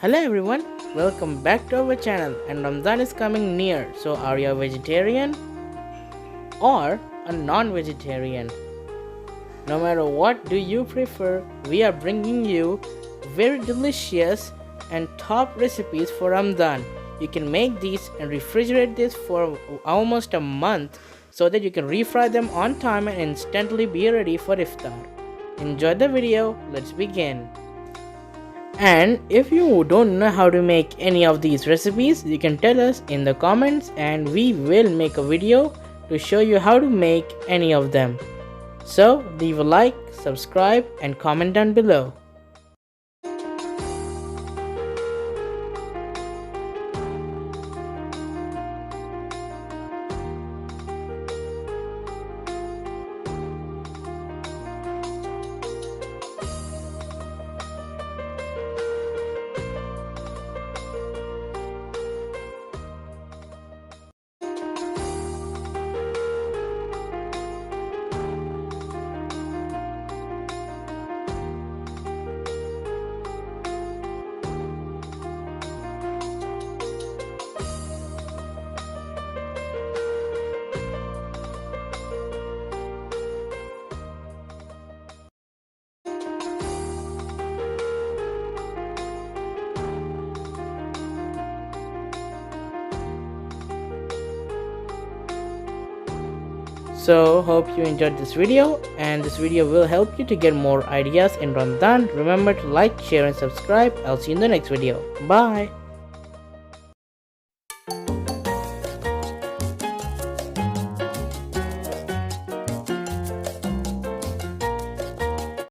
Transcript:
Hello everyone, welcome back to our channel. And Ramzan is coming near, so are you a vegetarian or a non-vegetarian? No matter what do you prefer, we are bringing you very delicious and top recipes for Ramzan. You can make these and refrigerate this for almost a month so that you can refry them on time and instantly be ready for iftar. Enjoy the video, let's begin. And if you don't know how to make any of these recipes, you can tell us in the comments and we will make a video to show you how to make any of them. So leave a like, subscribe and comment down below. So hope you enjoyed this video, and this video will help you to get more ideas in Ramadan. Remember to like, share and subscribe. I'll see you in the next video. Bye.